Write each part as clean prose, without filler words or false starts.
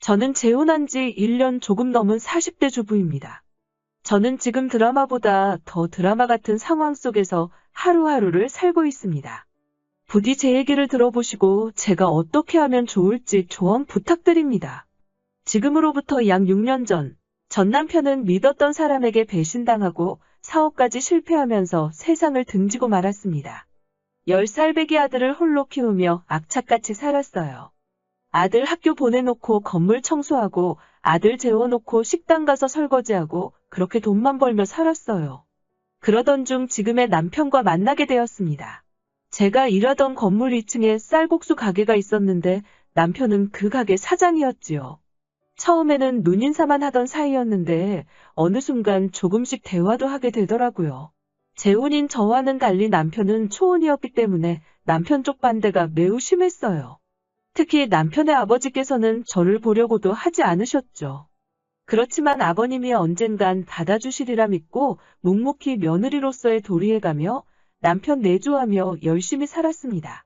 저는 재혼한 지 1년 조금 넘은 40대 주부입니다. 저는 지금 드라마보다 더 드라마 같은 상황 속에서 하루하루를 살고 있습니다. 부디 제 얘기를 들어보시고 제가 어떻게 하면 좋을지 조언 부탁드립니다. 지금으로부터 약 6년 전 남편은 믿었던 사람에게 배신당하고 사업까지 실패하면서 세상을 등지고 말았습니다. 10살 배기 아들을 홀로 키우며 악착같이 살았어요. 아들 학교 보내놓고 건물 청소하고 아들 재워놓고 식당 가서 설거지하고 그렇게 돈만 벌며 살았어요. 그러던 중 지금의 남편과 만나게 되었습니다. 제가 일하던 건물 2층에 쌀국수 가게가 있었는데 남편은 그 가게 사장이었지요. 처음에는 눈인사만 하던 사이였는데 어느 순간 조금씩 대화도 하게 되더라고요. 재혼인 저와는 달리 남편은 초혼이었기 때문에 남편 쪽 반대가 매우 심했어요. 특히 남편의 아버지께서는 저를 보려고도 하지 않으셨죠. 그렇지만 아버님이 언젠간 받아주시리라 믿고 묵묵히 며느리로서의 도리해가며 남편 내조하며 열심히 살았습니다.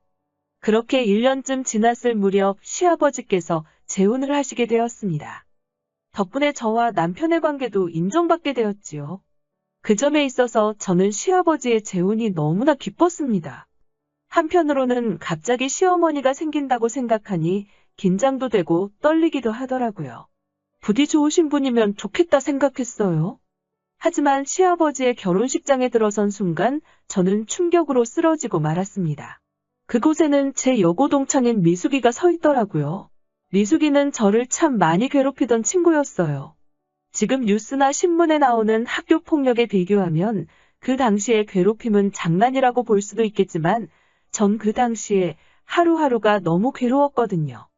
그렇게 1년쯤 지났을 무렵 시아버지께서 재혼을 하시게 되었습니다. 덕분에 저와 남편의 관계도 인정받게 되었지요. 그 점에 있어서 저는 시아버지의 재혼이 너무나 기뻤습니다. 한편으로는 갑자기 시어머니가 생긴다고 생각하니 긴장도 되고 떨리기도 하더라고요. 부디 좋으신 분이면 좋겠다 생각했어요. 하지만 시아버지의 결혼식장에 들어선 순간 저는 충격으로 쓰러지고 말았습니다. 그곳에는 제 여고 동창인 미숙이가 서 있더라고요. 미숙이는 저를 참 많이 괴롭히던 친구였어요. 지금 뉴스나 신문에 나오는 학교 폭력에 비교하면 그 당시의 괴롭힘은 장난이라고 볼 수도 있겠지만 전 그 당시에 하루하루가 너무 괴로웠거든요.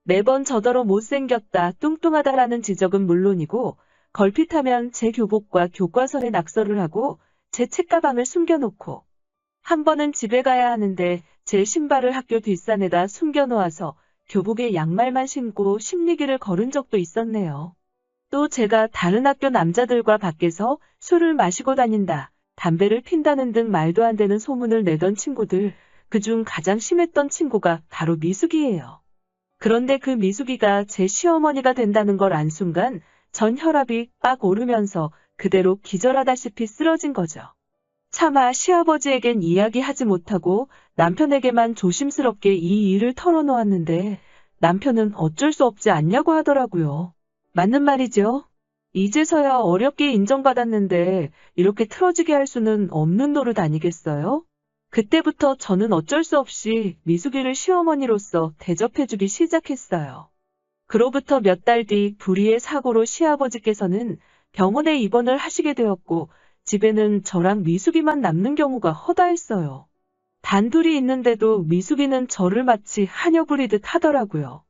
매번 저더러 못생겼다, 뚱뚱하다라는 지적은 물론이고 걸핏하면 제 교복과 교과서에 낙서를 하고 제 책가방을 숨겨놓고 한 번은 집에 가야 하는데 제 신발을 학교 뒷산에다 숨겨놓아서 교복에 양말만 신고 심리기를 걸은 적도 있었네요. 또 제가 다른 학교 남자들과 밖에서 술을 마시고 다닌다, 담배를 핀다는 등 말도 안 되는 소문을 내던 친구들, 그중 가장 심했던 친구가 바로 미숙이에요. 그런데 그 미숙이가 제 시어머니가 된다는 걸 안 순간 전 혈압이 빡 오르면서 그대로 기절하다시피 쓰러진 거죠. 차마 시아버지에겐 이야기하지 못하고 남편에게만 조심스럽게 이 일을 털어놓았는데 남편은 어쩔 수 없지 않냐고 하더라고요. 맞는 말이죠. 이제서야 어렵게 인정받았는데 이렇게 틀어지게 할 수는 없는 노릇 아니겠어요? 그때부터 저는 어쩔 수 없이 미숙이를 시어머니로서 대접해주기 시작했어요. 그로부터 몇 달 뒤 불의의 사고로 시아버지께서는 병원에 입원을 하시게 되었고 집에는 저랑 미숙이만 남는 경우가 허다했어요. 단둘이 있는데도 미숙이는 저를 마치 하녀 부리듯 하더라고요.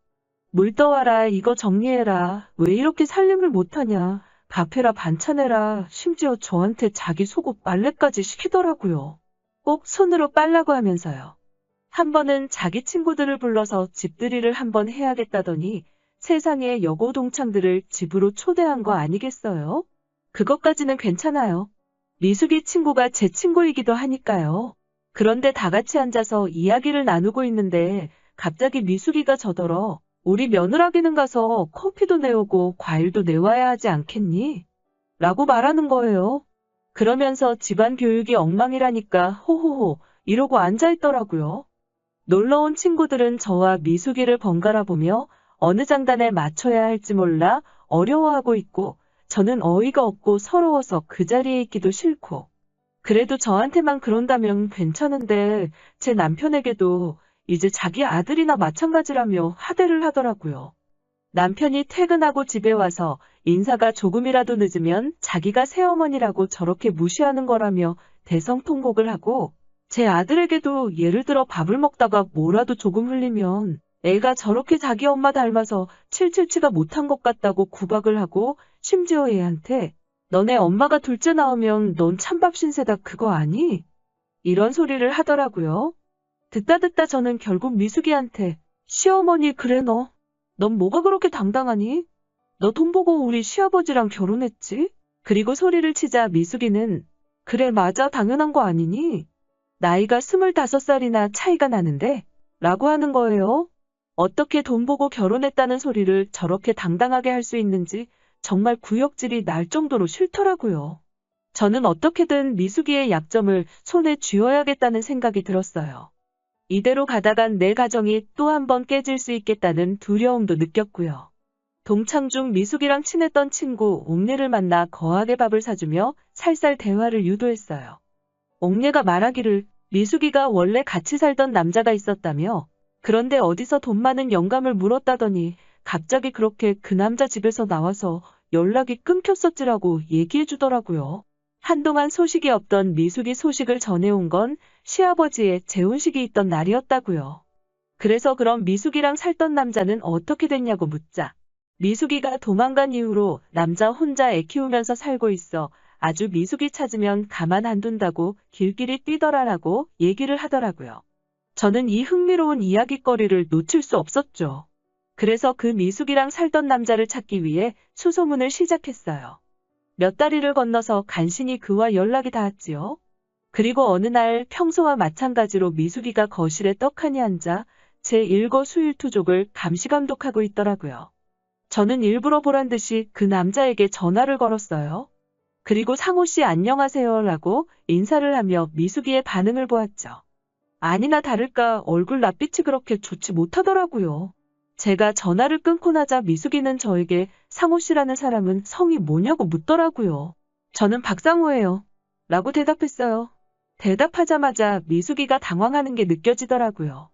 물 떠와라, 이거 정리해라, 왜 이렇게 살림을 못하냐, 밥 해라, 반찬해라, 심지어 저한테 자기 속옷 빨래까지 시키더라고요. 꼭 손으로 빨라고 하면서요. 한 번은 자기 친구들을 불러서 집들이를 한번 해야겠다더니 세상에 여고 동창들을 집으로 초대한 거 아니겠어요? 그것까지는 괜찮아요. 미숙이 친구가 제 친구이기도 하니까요. 그런데 다 같이 앉아서 이야기를 나누고 있는데 갑자기 미숙이가 저더러 우리 며느라기는 가서 커피도 내오고 과일도 내와야 하지 않겠니? 라고 말하는 거예요. 그러면서 집안 교육이 엉망이라니까 호호호 이러고 앉아있더라고요. 놀러온 친구들은 저와 미숙이를 번갈아 보며 어느 장단에 맞춰야 할지 몰라 어려워하고 있고 저는 어이가 없고 서러워서 그 자리에 있기도 싫고 그래도 저한테만 그런다면 괜찮은데 제 남편에게도 이제 자기 아들이나 마찬가지라며 하대를 하더라고요. 남편이 퇴근하고 집에 와서 인사가 조금이라도 늦으면 자기가 새어머니라고 저렇게 무시하는 거라며 대성통곡을 하고 제 아들에게도 예를 들어 밥을 먹다가 뭐라도 조금 흘리면 애가 저렇게 자기 엄마 닮아서 칠칠치가 못한 것 같다고 구박을 하고 심지어 애한테 너네 엄마가 둘째 나오면 넌 찬밥 신세다 그거 아니? 이런 소리를 하더라고요. 듣다 저는 결국 미숙이한테 시어머니 그래 넌 뭐가 그렇게 당당하니? 너 돈 보고 우리 시아버지랑 결혼했지? 그리고 소리를 치자 미숙이는 그래 맞아 당연한 거 아니니? 나이가 25살이나 차이가 나는데? 라고 하는 거예요. 어떻게 돈 보고 결혼했다는 소리를 저렇게 당당하게 할 수 있는지 정말 구역질이 날 정도로 싫더라고요. 저는 어떻게든 미숙이의 약점을 손에 쥐어야겠다는 생각이 들었어요. 이대로 가다간 내 가정이 또 한 번 깨질 수 있겠다는 두려움도 느꼈고요. 동창 중 미숙이랑 친했던 친구 옥례를 만나 거하게 밥을 사주며 살살 대화를 유도했어요. 옥례가 말하기를 미숙이가 원래 같이 살던 남자가 있었다며, 그런데 어디서 돈 많은 영감을 물었다더니 갑자기 그렇게 그 남자 집에서 나와서 연락이 끊겼었지라고 얘기해 주더라고요. 한동안 소식이 없던 미숙이 소식을 전해온 건 시아버지의 재혼식이 있던 날이었다고요. 그래서 그럼 미숙이랑 살던 남자는 어떻게 됐냐고 묻자, 미숙이가 도망간 이후로 남자 혼자 애 키우면서 살고 있어 아주 미숙이 찾으면 가만 안 둔다고 길길이 뛰더라라고 얘기를 하더라고요. 저는 이 흥미로운 이야깃거리를 놓칠 수 없었죠. 그래서 그 미숙이랑 살던 남자를 찾기 위해 수소문을 시작했어요. 몇 다리를 건너서 간신히 그와 연락이 닿았지요. 그리고 어느 날 평소와 마찬가지로 미숙이가 거실에 떡하니 앉아 제 일거수일투족을 감시감독하고 있더라고요. 저는 일부러 보란 듯이 그 남자에게 전화를 걸었어요. 그리고 상호 씨 안녕하세요라고 인사를 하며 미숙이의 반응을 보았죠. 아니나 다를까 얼굴 낯빛이 그렇게 좋지 못하더라고요. 제가 전화를 끊고 나자 미숙이는 저에게 상호 씨라는 사람은 성이 뭐냐고 묻더라고요. 저는 박상호예요. 라고 대답했어요. 대답하자마자 미숙이가 당황하는 게 느껴지더라고요.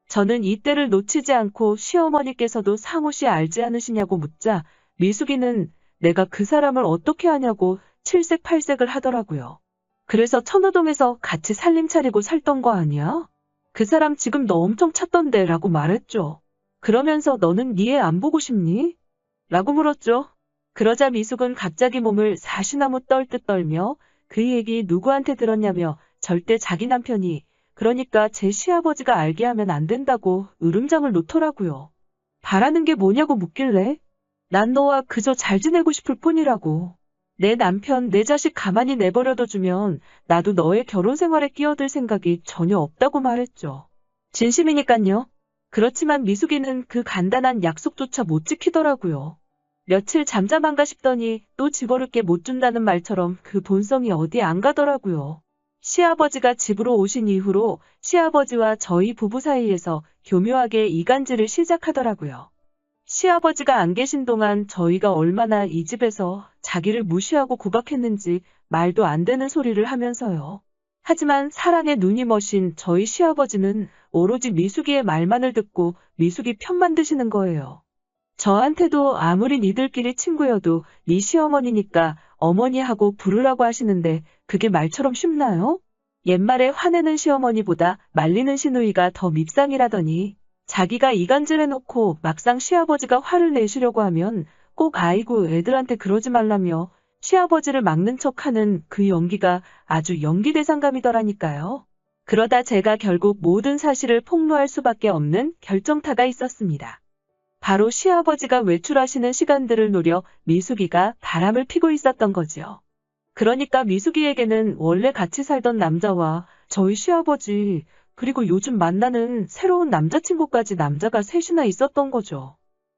저는 이때를 놓치지 않고 시어머니께서도 상호 씨 알지 않으시냐고 묻자 미숙이는 내가 그 사람을 어떻게 아냐고 칠색팔색을 하더라고요. 그래서 천호동에서 같이 살림 차리고 살던 거 아니야? 그 사람 지금 너 엄청 찾던데 라고 말했죠. 그러면서 너는 니 애 안 보고 싶니? 라고 물었죠. 그러자 미숙은 갑자기 몸을 사시나무 떨듯 떨며 그 얘기 누구한테 들었냐며 절대 자기 남편이, 그러니까 제 시아버지가 알게 하면 안 된다고 으름장을 놓더라고요. 바라는 게 뭐냐고 묻길래 난 너와 그저 잘 지내고 싶을 뿐이라고. 내 남편, 내 자식 가만히 내버려둬 주면 나도 너의 결혼 생활에 끼어들 생각이 전혀 없다고 말했죠. 진심이니깐요. 그렇지만 미숙이는 그 간단한 약속조차 못 지키더라고요. 며칠 잠잠한가 싶더니 또 집어를 게 못 준다는 말처럼 그 본성이 어디 안 가더라고요. 시아버지가 집으로 오신 이후로 시아버지와 저희 부부 사이에서 교묘하게 이간질을 시작하더라고요. 시아버지가 안 계신 동안 저희가 얼마나 이 집에서 자기를 무시하고 구박했는지 말도 안 되는 소리를 하면서요. 하지만 사랑에 눈이 머신 저희 시아버지는 오로지 미숙이의 말만을 듣고 미숙이 편만 드시는 거예요. 저한테도 아무리 니들끼리 친구여도 네 시어머니니까 어머니 하고 부르라고 하시는데 그게 말처럼 쉽나요? 옛말에 화내는 시어머니보다 말리는 시누이가 더 밉상이라더니 자기가 이간질해놓고 막상 시아버지가 화를 내시려고 하면 꼭 아이고 애들한테 그러지 말라며 시아버지를 막는 척하는 그 연기가 아주 연기 대상감이더라니까요. 그러다 제가 결국 모든 사실을 폭로할 수밖에 없는 결정타가 있었습니다. 바로 시아버지가 외출하시는 시간들을 노려 미숙이가 바람을 피고 있었던 거지요. 그러니까 미숙이에게는 원래 같이 살던 남자와 저희 시아버지, 그리고 요즘 만나는 새로운 남자친구까지 남자가 셋이나 있었던 거죠.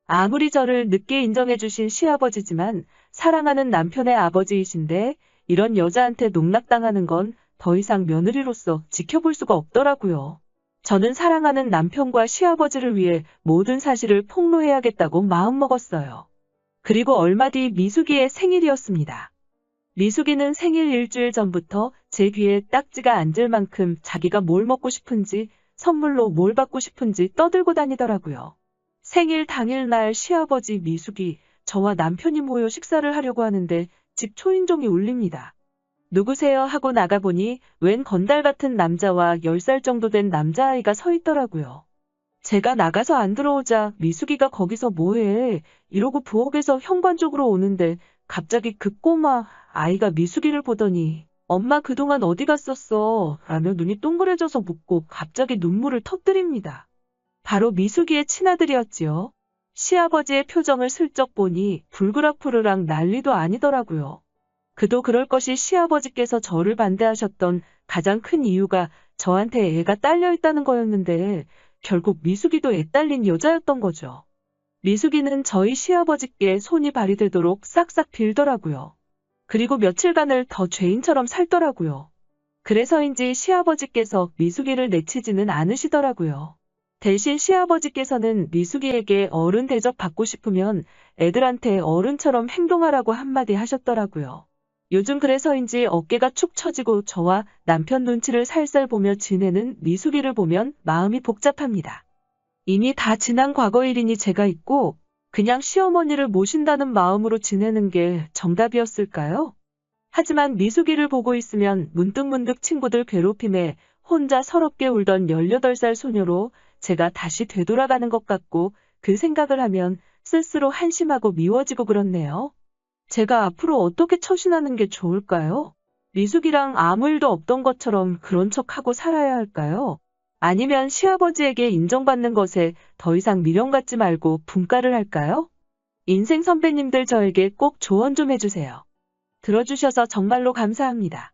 아무리 저를 늦게 인정해주신 시아버지지만 사랑하는 남편의 아버지이신데 이런 여자한테 농락당하는 건 더 이상 며느리로서 지켜볼 수가 없더라고요. 저는 사랑하는 남편과 시아버지를 위해 모든 사실을 폭로해야겠다고 마음먹었어요. 그리고 얼마 뒤 미숙이의 생일이었습니다. 미숙이는 생일 일주일 전부터 제 귀에 딱지가 앉을 만큼 자기가 뭘 먹고 싶은지, 선물로 뭘 받고 싶은지 떠들고 다니더라고요. 생일 당일날 시아버지 미숙이 저와 남편이 모여 식사를 하려고 하는데 집 초인종이 울립니다. 누구세요? 하고 나가보니 웬 건달 같은 남자와 10살 정도 된 남자아이가 서 있더라고요. 제가 나가서 안 들어오자 미숙이가 거기서 뭐해? 이러고 부엌에서 현관 쪽으로 오는데 갑자기 그 꼬마 아이가 미숙이를 보더니 엄마 그동안 어디 갔었어? 라며 눈이 동그래져서 묻고 갑자기 눈물을 터뜨립니다. 바로 미숙이의 친아들이었지요. 시아버지의 표정을 슬쩍 보니 불그락푸르락 난리도 아니더라고요. 그도 그럴 것이 시아버지께서 저를 반대하셨던 가장 큰 이유가 저한테 애가 딸려 있다는 거였는데 결국 미숙이도 애딸린 여자였던 거죠. 미숙이는 저희 시아버지께 손이 발이 되도록 싹싹 빌더라고요. 그리고 며칠간을 더 죄인처럼 살더라고요. 그래서인지 시아버지께서 미숙이를 내치지는 않으시더라고요. 대신 시아버지께서는 미숙이에게 어른 대접 받고 싶으면 애들한테 어른처럼 행동하라고 한마디 하셨더라고요. 요즘 그래서인지 어깨가 축 처지고 저와 남편 눈치를 살살 보며 지내는 미숙이를 보면 마음이 복잡합니다. 이미 다 지난 과거 일이니 제가 있고 그냥 시어머니를 모신다는 마음으로 지내는 게 정답이었을까요? 하지만 미숙이를 보고 있으면 문득문득 친구들 괴롭힘에 혼자 서럽게 울던 18살 소녀로 제가 다시 되돌아가는 것 같고 그 생각을 하면 쓸쓸로 한심하고 미워지고 그렇네요. 제가 앞으로 어떻게 처신하는 게 좋을까요? 미숙이랑 아무 일도 없던 것처럼 그런 척하고 살아야 할까요? 아니면 시아버지에게 인정받는 것에 더 이상 미련 갖지 말고 분가를 할까요? 인생 선배님들 저에게 꼭 조언 좀 해주세요. 들어주셔서 정말로 감사합니다.